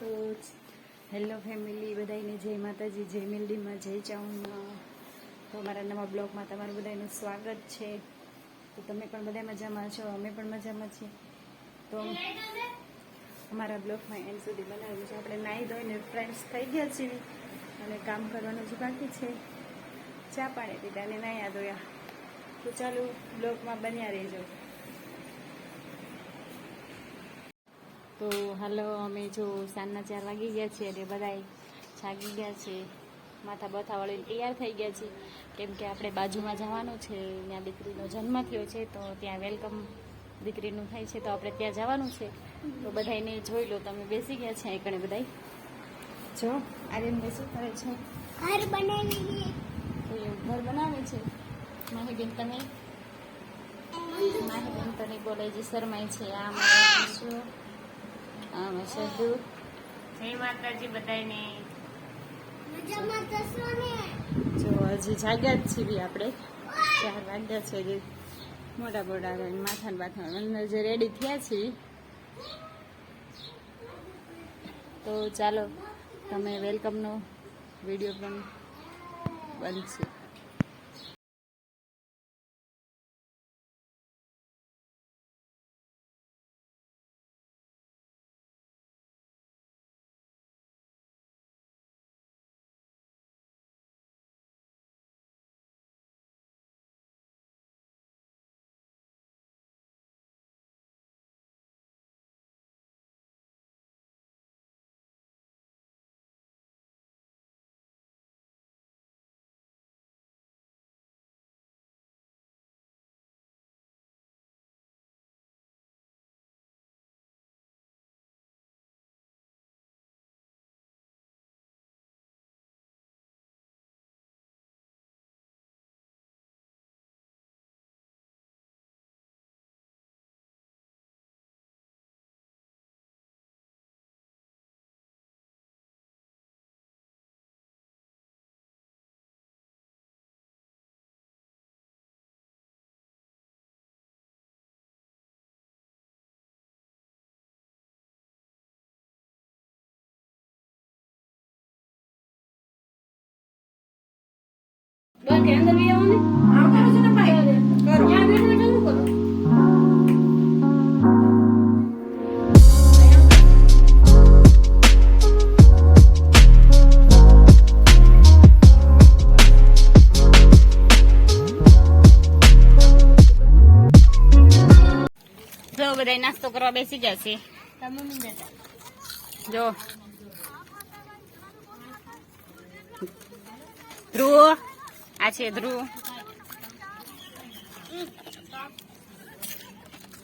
તો hello family, બધાને જય માતાજી, જય મેલડીમાં, જય ચાઉનમાં. તો અમારા નવા બ્લોગમાં તમારું બધાનું સ્વાગત છે. તો તમે પણ બધા મજામાં છો, અમે પણ મજામાં છીએ. તો અમારા બ્લોગમાં એન્ડ સુધી બનાવ્યું છે. આપણે નાહી ધોઈને ફ્રેન્ડ્સ થઈ ગયા છીએ અને કામ કરવાનું જ બાકી છે. ચા પાણી પીધા અને નાહ્યા ધોયા. તો ચાલો બ્લોગમાં બન્યા રહેજો. તો હાલો, અમે જો સાંજના 4 વાગી ગયા છે અને બધાય જાગી ગયા છે, માથા બથા વળીને તૈયાર થઈ ગયા છે. કેમ કે આપણે બાજુમાં જવાનું છે, ત્યાં દીકરીનો જન્મ થયો છે, તો ત્યાં વેલકમ દીકરીનું થાય છે, તો આપણે ત્યાં જવાનું છે. તો બધાને જોઈ લો, તમે બેસી ગયા છે એકણે બધાય. જો આર્યનભાઈ શું કરે છે? ઘર બનાવી. ઘર બનાવે છે. માહીબેન તમે? માહીબેન તને બોલાય શરમાય છે. આ મારા શું જય માતાજી બધાને. જો હજી જાગ્યા જ છીએ આપણે, 4 વાગ્યા છે. હજી મોટા માથા ને બાથા અંદર જે રેડી થયા છીએ. તો ચાલો, તમે વેલકમનો વિડીયો પણ બનશે. અંદર બી આવને કરો ત્યાં બેઠો શું કરો? જો બધા નાસ્તો કરવા બેસી ગયા છે. જો ધ્રુવ, આ છે ધ્રુવ,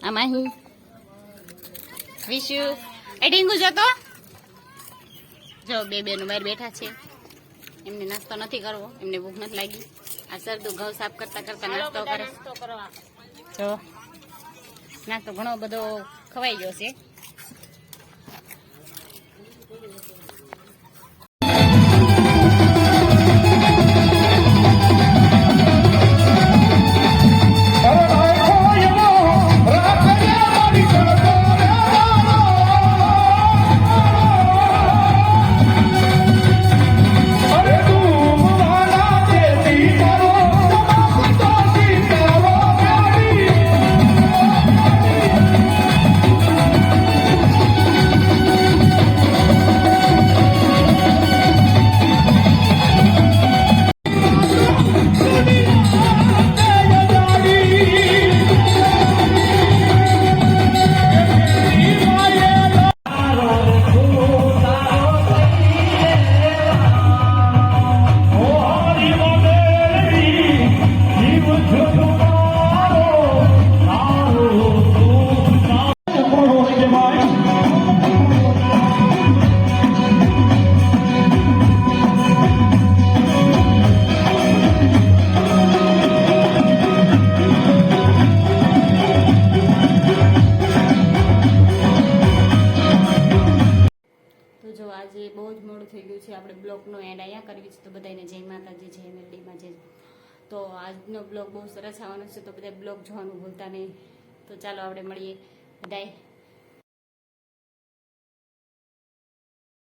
આમાં વિશુ એ ઢીંગુ જતો. જો બે બેનું બહાર બેઠા છે, એમને નાસ્તો નથી કરવો, એમને ભૂખ નથી લાગી. આ સરદું ઘઉં સાફ કરતા કરતા નાસ્તો કરે. જો નાસ્તો ઘણો બધો ખવાઈ ગયો છે. આજે બહુ જ મોડું થઈ ગયું છે, આપણે બ્લોગનો એન્ડ અહીંયા કરવી છે. તો બધાને જય માતાજી, જય મેલડીમાં, જય. તો આજનો બ્લોગ બહુ સરસ આવવાનો છે, તો બધા બ્લોગ જોવાનું ભૂલતા નહીં. તો ચાલો આપણે મળીએ બધાય.